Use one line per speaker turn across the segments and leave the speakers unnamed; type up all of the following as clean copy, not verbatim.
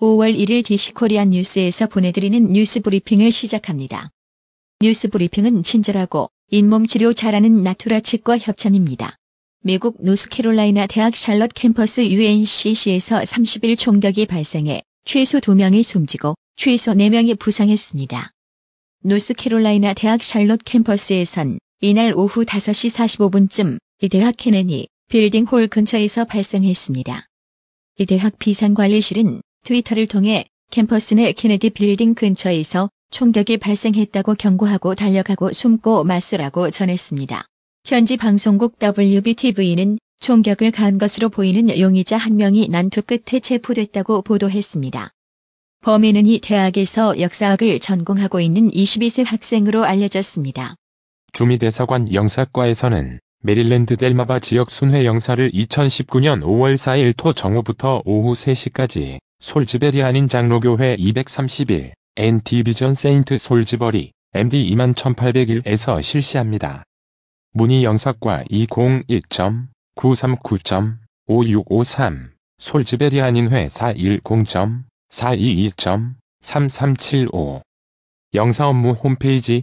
5월 1일 DC코리안 뉴스에서 보내드리는 뉴스 브리핑을 시작합니다. 뉴스 브리핑은 친절하고 잇몸 치료 잘하는 나투라 치과 협찬입니다. 미국 노스캐롤라이나 대학 샬럿 캠퍼스 UNCC에서 30일 총격이 발생해 최소 2명이 숨지고 최소 4명이 부상했습니다. 노스캐롤라이나 대학 샬럿 캠퍼스에선 이날 오후 5시 45분쯤 이 대학 케네디 빌딩 홀 근처에서 발생했습니다. 이 대학 비상관리실은 트위터를 통해 캠퍼스 내 케네디 빌딩 근처에서 총격이 발생했다고 경고하고 달려가고 숨고 맞서라고 전했습니다. 현지 방송국 WBTV는 총격을 가한 것으로 보이는 용의자 한 명이 난투 끝에 체포됐다고 보도했습니다. 범인은 이 대학에서 역사학을 전공하고 있는 22세 학생으로 알려졌습니다.
주미대사관 영사과에서는 메릴랜드 델마바 지역 순회 영사를 2019년 5월 4일 토 정오부터 오후 3시까지 솔즈베리 한인 장로교회 231 N.디비전 세인트 솔즈버리 MD 21801에서 실시합니다. 문의 영사과 201.939.5653 솔즈베리 한인회 410.422.3375 영사 업무 홈페이지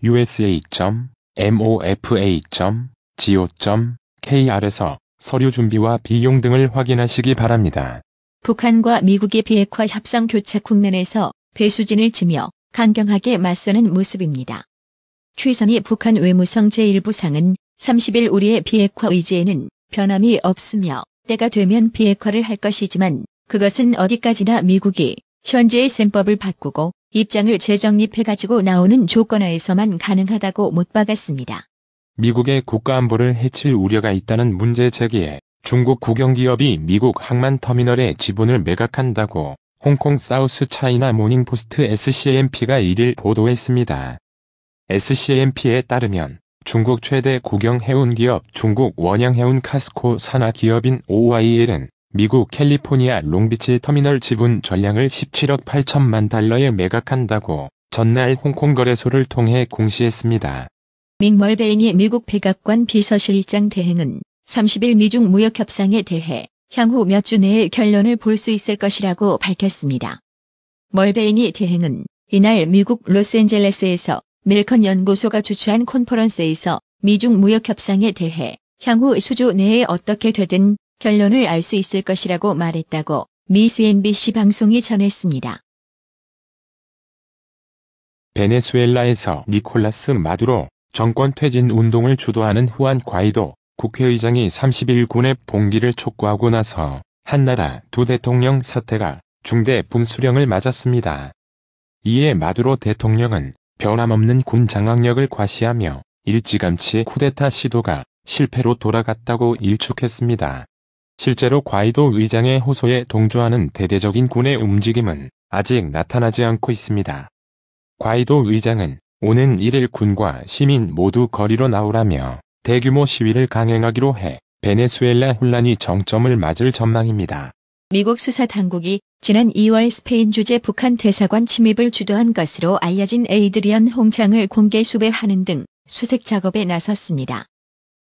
usa.mofa.go.kr에서 서류 준비와 비용 등을 확인하시기 바랍니다.
북한과 미국의 비핵화 협상 교착 국면에서 배수진을 치며 강경하게 맞서는 모습입니다. 최선희 북한 외무성 제1부상은 30일 우리의 비핵화 의지에는 변함이 없으며 때가 되면 비핵화를 할 것이지만 그것은 어디까지나 미국이 현재의 셈법을 바꾸고 입장을 재정립해가지고 나오는 조건하에서만 가능하다고 못 박았습니다.
미국의 국가안보를 해칠 우려가 있다는 문제 제기에 중국 국영기업이 미국 항만터미널의 지분을 매각한다고 홍콩 사우스 차이나 모닝포스트 SCMP가 1일 보도했습니다. SCMP에 따르면 중국 최대 국영해운기업 중국 원양해운 카스코 산하 기업인 OYL은 미국 캘리포니아 롱비치 터미널 지분 전량을 17억 8천만 달러에 매각한다고 전날 홍콩 거래소를 통해 공시했습니다.
믹 멀베인이 미국 백악관 비서실장 대행은 30일 미중 무역협상에 대해 향후 몇 주 내에 결론을 볼 수 있을 것이라고 밝혔습니다. 멀베인이 대행은 이날 미국 로스앤젤레스에서 밀컨 연구소가 주최한 컨퍼런스에서 미중 무역협상에 대해 향후 수주 내에 어떻게 되든 결론을 알 수 있을 것이라고 말했다고 미 CNBC 방송이 전했습니다.
베네수엘라에서 니콜라스 마두로 정권 퇴진 운동을 주도하는 후안 과이도 국회의장이 30일 군의 봉기를 촉구하고 나서 한나라 두 대통령 사태가 중대 분수령을 맞았습니다. 이에 마두로 대통령은 변함없는 군 장악력을 과시하며 일찌감치 쿠데타 시도가 실패로 돌아갔다고 일축했습니다. 실제로 과이도 의장의 호소에 동조하는 대대적인 군의 움직임은 아직 나타나지 않고 있습니다. 과이도 의장은 오는 1일 군과 시민 모두 거리로 나오라며 대규모 시위를 강행하기로 해 베네수엘라 혼란이 정점을 맞을 전망입니다.
미국 수사당국이 지난 2월 스페인 주재 북한 대사관 침입을 주도한 것으로 알려진 에이드리언 홍장을 공개 수배하는 등 수색 작업에 나섰습니다.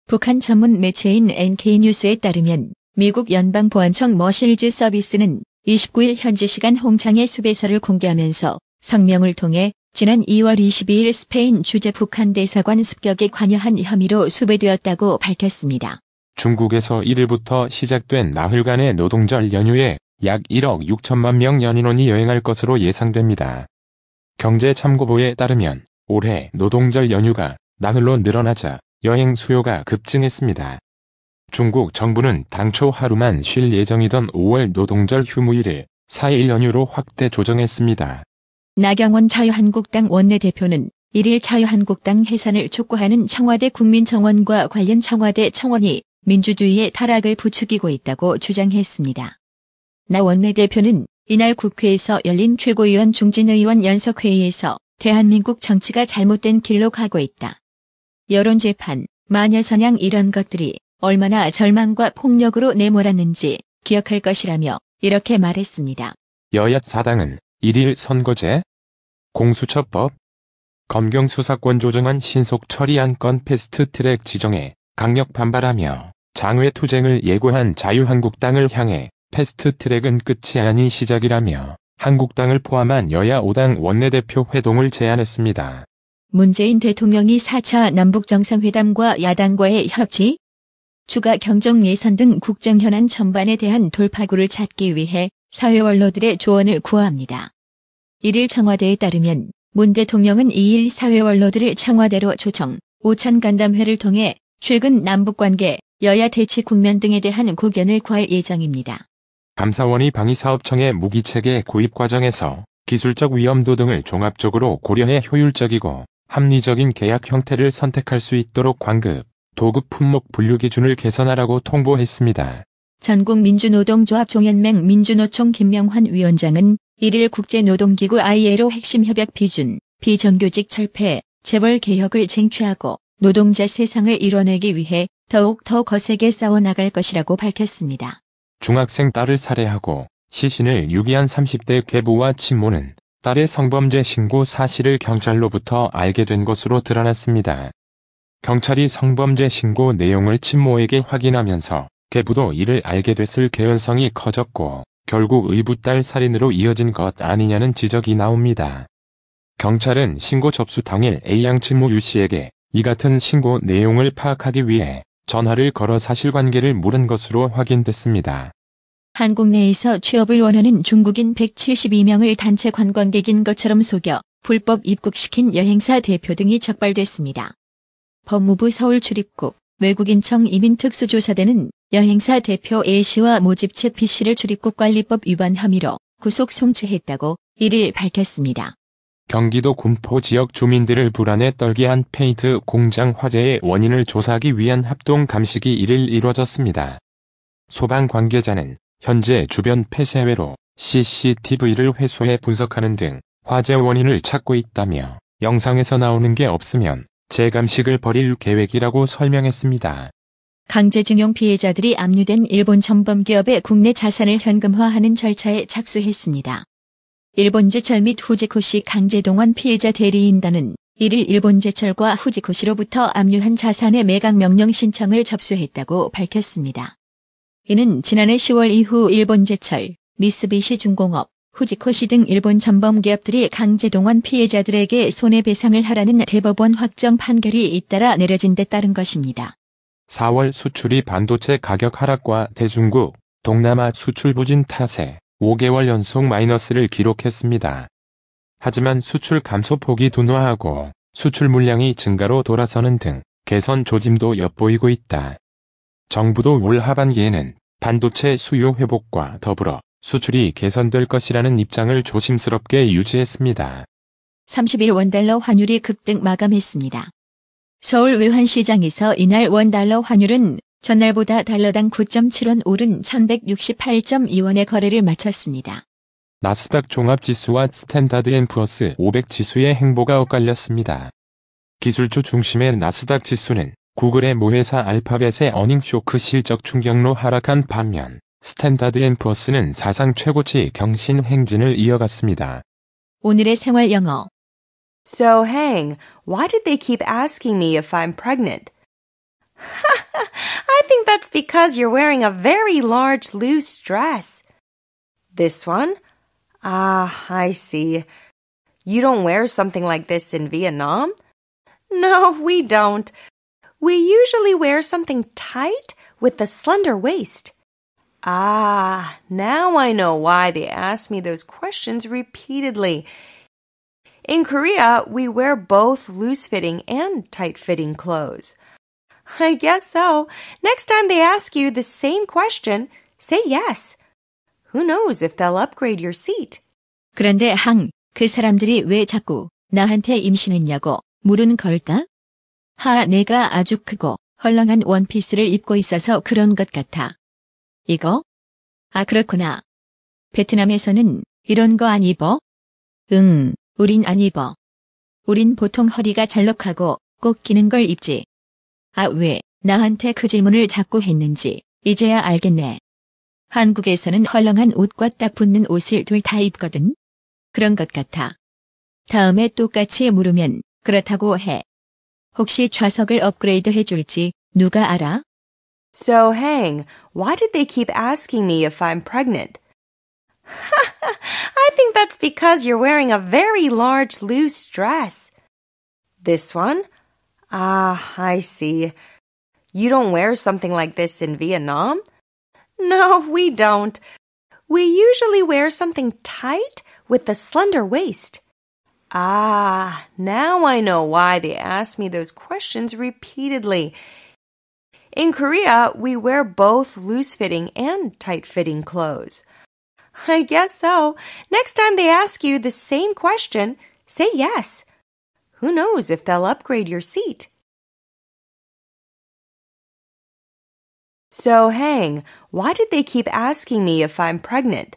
북한 전문 매체인 NK뉴스에 따르면 미국 연방보안청 머실즈 서비스는 29일 현지 시간 홍장의 수배서를 공개하면서 성명을 통해 지난 2월 22일 스페인 주재 북한 대사관 습격에 관여한 혐의로 수배되었다고 밝혔습니다.
중국에서 1일부터 시작된 나흘간의 노동절 연휴에 약 1억 6천만 명 연인원이 여행할 것으로 예상됩니다. 경제참고보에 따르면 올해 노동절 연휴가 나흘로 늘어나자 여행 수요가 급증했습니다. 중국 정부는 당초 하루만 쉴 예정이던 5월 노동절 휴무일을 4일 연휴로 확대 조정했습니다.
나경원 자유한국당 원내대표는 1일 자유한국당 해산을 촉구하는 청와대 국민청원과 관련 청와대 청원이 민주주의의 타락을 부추기고 있다고 주장했습니다. 나 원내대표는 이날 국회에서 열린 최고위원 중진의원 연석회의에서 대한민국 정치가 잘못된 길로 가고 있다. 여론재판, 마녀사냥 이런 것들이 얼마나 절망과 폭력으로 내몰았는지 기억할 것이라며 이렇게 말했습니다.
여야 사당은 1일 선거제, 공수처법, 검경 수사권 조정안 신속 처리 안건 패스트트랙 지정에 강력 반발하며 장외 투쟁을 예고한 자유한국당을 향해 패스트트랙은 끝이 아닌 시작이라며 한국당을 포함한 여야 5당 원내대표 회동을 제안했습니다.
문재인 대통령이 4차 남북정상회담과 야당과의 협치, 추가 경정 예산 등 국정 현안 전반에 대한 돌파구를 찾기 위해 사회 원로들의 조언을 구합니다. 1일 청와대에 따르면 문 대통령은 2일 사회 원로들을 청와대로 초청, 오찬 간담회를 통해 최근 남북관계, 여야 대치 국면 등에 대한 고견을 구할 예정입니다.
감사원이 방위사업청의 무기체계 구입 과정에서 기술적 위험도 등을 종합적으로 고려해 효율적이고 합리적인 계약 형태를 선택할 수 있도록 관급, 도급 품목 분류 기준을 개선하라고 통보했습니다.
전국민주노동조합 종연맹 민주노총 김명환 위원장은 1일 국제노동기구 ILO 핵심 협약 비준, 비정규직 철폐, 재벌 개혁을 쟁취하고 노동자 세상을 이뤄내기 위해 더욱 더 거세게 싸워나갈 것이라고 밝혔습니다.
중학생 딸을 살해하고 시신을 유기한 30대 계부와 친모는 딸의 성범죄 신고 사실을 경찰로부터 알게 된 것으로 드러났습니다. 경찰이 성범죄 신고 내용을 친모에게 확인하면서 계부도 이를 알게 됐을 개연성이 커졌고 결국 의붓딸 살인으로 이어진 것 아니냐는 지적이 나옵니다. 경찰은 신고 접수 당일 A양 친모 U씨에게 이 같은 신고 내용을 파악하기 위해 전화를 걸어 사실관계를 물은 것으로 확인됐습니다.
한국 내에서 취업을 원하는 중국인 172명을 단체 관광객인 것처럼 속여 불법 입국시킨 여행사 대표 등이 적발됐습니다. 법무부 서울출입국 외국인청 이민특수조사대는 여행사 대표 A씨와 모집책 B씨를 출입국관리법 위반 혐의로 구속 송치했다고 1일 밝혔습니다.
경기도 군포 지역 주민들을 불안에 떨게 한 페인트 공장 화재의 원인을 조사하기 위한 합동 감식이 1일 이뤄졌습니다. 소방 관계자는 현재 주변 폐쇄회로 CCTV를 회수해 분석하는 등 화재 원인을 찾고 있다며 영상에서 나오는 게 없으면 재감식을 벌일 계획이라고 설명했습니다.
강제징용 피해자들이 압류된 일본 전범기업의 국내 자산을 현금화하는 절차에 착수했습니다. 일본제철 및 후지코시 강제동원 피해자 대리인단은 1일 일본제철과 후지코시로부터 압류한 자산의 매각 명령 신청을 접수했다고 밝혔습니다. 이는 지난해 10월 이후 일본제철, 미쓰비시 중공업, 후지코시 등 일본 전범기업들이 강제동원 피해자들에게 손해배상을 하라는 대법원 확정 판결이 잇따라 내려진 데 따른 것입니다.
4월 수출이 반도체 가격 하락과 대중국, 동남아 수출 부진 탓에 5개월 연속 마이너스를 기록했습니다. 하지만 수출 감소폭이 둔화하고 수출 물량이 증가로 돌아서는 등 개선 조짐도 엿보이고 있다. 정부도 올 하반기에는 반도체 수요 회복과 더불어 수출이 개선될 것이라는 입장을 조심스럽게 유지했습니다.
30일 원달러 환율이 급등 마감했습니다. 서울 외환시장에서 이날 원달러 환율은 전날보다 달러당 9.7원 오른 1168.2원의 거래를 마쳤습니다.
나스닥 종합지수와 스탠다드&푸어스 500 지수의 행보가 엇갈렸습니다. 기술주 중심의 나스닥 지수는 구글의 모회사 알파벳의 어닝쇼크 실적 충격로 하락한 반면 스탠다드&푸어스는 사상 최고치 경신 행진을 이어갔습니다.
오늘의 생활 영어.
So Hang, why did they keep asking me if I'm pregnant? I think that's because you're wearing a very large loose dress. This one? Ah, I see. You don't wear something like this in Vietnam? No, we don't. We usually wear something tight with a slender waist. Ah, now I know why they ask me those questions repeatedly. In Korea, we wear both loose-fitting and tight-fitting clothes. I guess so. Next time they ask you the same question, say yes. Who knows if they'll upgrade your seat?
그런데 그 사람들이 왜 자꾸 나한테 임신했냐고 물은 걸까? 내가 아주 크고 헐렁한 원피스를 입고 있어서 그런 것 같아. 이거? 그렇구나. 베트남에서는 이런 거 안 입어? 응, 우린 안 입어. 우린 보통 허리가 잘록하고 꼭 기는 걸 입지. 왜 나한테 그 질문을 자꾸 했는지 이제야 알겠네. 한국에서는 헐렁한 옷과 딱 붙는 옷을 둘 다 입거든. 그런 것 같아. 다음에 똑같이 물으면 그렇다고 해. 혹시 좌석을 업그레이드 해줄지 누가 알아?
So Hang, why did they keep asking me if I'm pregnant? I think that's because you're wearing a very large loose dress. This one? Ah, I see. You don't wear something like this in Vietnam? No, we don't. We usually wear something tight with a slender waist. Ah, now I know why they ask me those questions repeatedly. In Korea, we wear both loose-fitting and tight-fitting clothes. I guess so. Next time they ask you the same question, say yes. Who knows if they'll upgrade your seat? So, Hang, why did they keep asking me if I'm pregnant?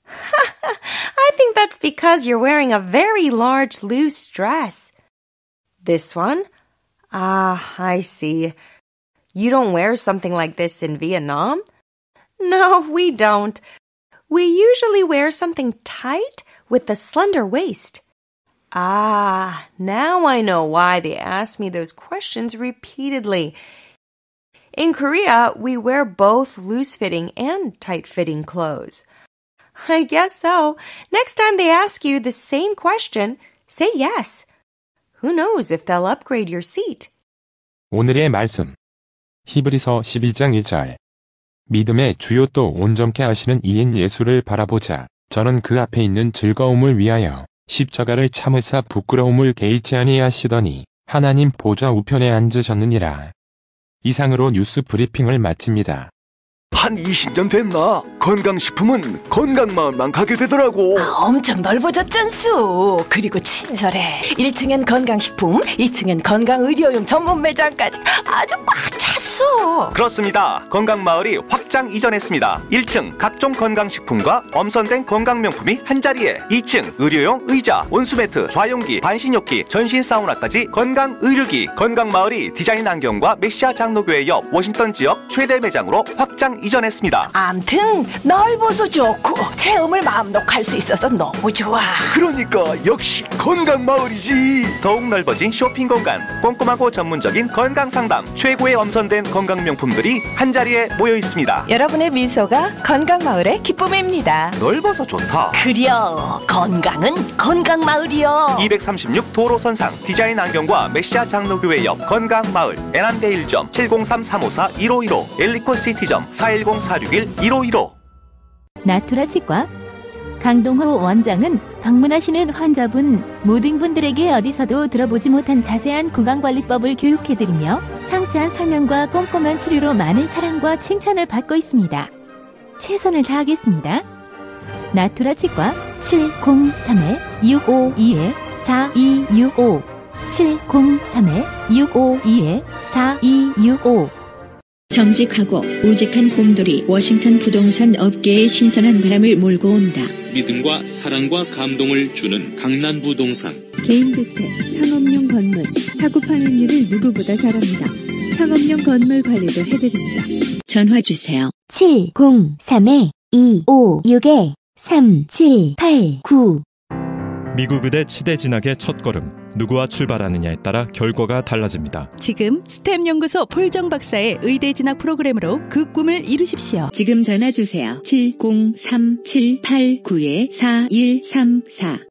I think that's because you're wearing a very large loose dress. This one? Ah, I see. You don't wear something like this in Vietnam? No, we don't. We usually wear something tight with a slender waist. Ah, now I know why they ask me those questions repeatedly. In Korea, we wear both loose-fitting and tight-fitting clothes. I guess so. Next time they ask you the same question, say yes. Who knows if they'll upgrade your seat?
오늘의 말씀. 히브리서 12장 1절. 믿음의 주요 또 온전케 하시는 이인 예수를 바라보자. 저는 그 앞에 있는 즐거움을 위하여 십자가를 참으사 부끄러움을 개의치 아니하시더니 하나님 보좌 우편에 앉으셨느니라. 이상으로 뉴스 브리핑을 마칩니다.
한 20년 됐나? 건강식품은 건강마을만 가게 되더라고.
엄청 넓어졌잖소. 그리고 친절해. 1층엔 건강식품, 2층엔 건강의료용 전문 매장까지 아주 꽉 찼어.
그렇습니다. 건강마을이 확장 이전했습니다. 1층 각종 건강식품과 엄선된 건강명품이 한자리에, 2층 의료용 의자, 온수매트, 좌용기, 반신욕기, 전신 사우나까지 건강의료기. 건강마을이 디자인 안경과 메시아 장로교회 옆 워싱턴 지역 최대 매장으로 확장 이전했습니다.
암튼 넓어서 좋고 체험을 마음 놓고 할 수 있어서 너무 좋아.
그러니까 역시 건강마을이지. 더욱 넓어진 쇼핑 공간, 꼼꼼하고 전문적인 건강상담, 최고의 엄선된 건강명품들이 한자리에 모여 있습니다.
여러분의 미소가 건강마을의 기쁨입니다.
넓어서 좋다.
그려 건강은 건강마을이요.
236 도로선상 디자인 안경과 메시아 장로교회 옆 건강마을, 애난데 1점 703-354-1515, 엘리코 시티점 410-461-1515.
나투라 치과 강동호 원장은 방문하시는 환자분 모든 분들에게 어디서도 들어보지 못한 자세한 구강관리법을 교육해드리며 상세한 설명과 꼼꼼한 치료로 많은 사랑과 칭찬을 받고 있습니다. 최선을 다하겠습니다. 나투라 치과 703-652-4265 703-652-4265 정직하고 우직한 곰돌이 워싱턴 부동산 업계의 신선한 바람을 몰고 온다.
믿음과 사랑과 감동을 주는 강남 부동산.
개인주택, 상업용 건물, 사고 판매율을 누구보다 잘합니다. 상업용 건물 관리도 해드립니다.
전화 주세요.
703-256-3789
미국 의대 치대 진학의 첫걸음. 누구와 출발하느냐에 따라 결과가 달라집니다.
지금 스템 연구소 폴정 박사의 의대 진학 프로그램으로 그 꿈을 이루십시오.
지금 전화 주세요. 703-789-4134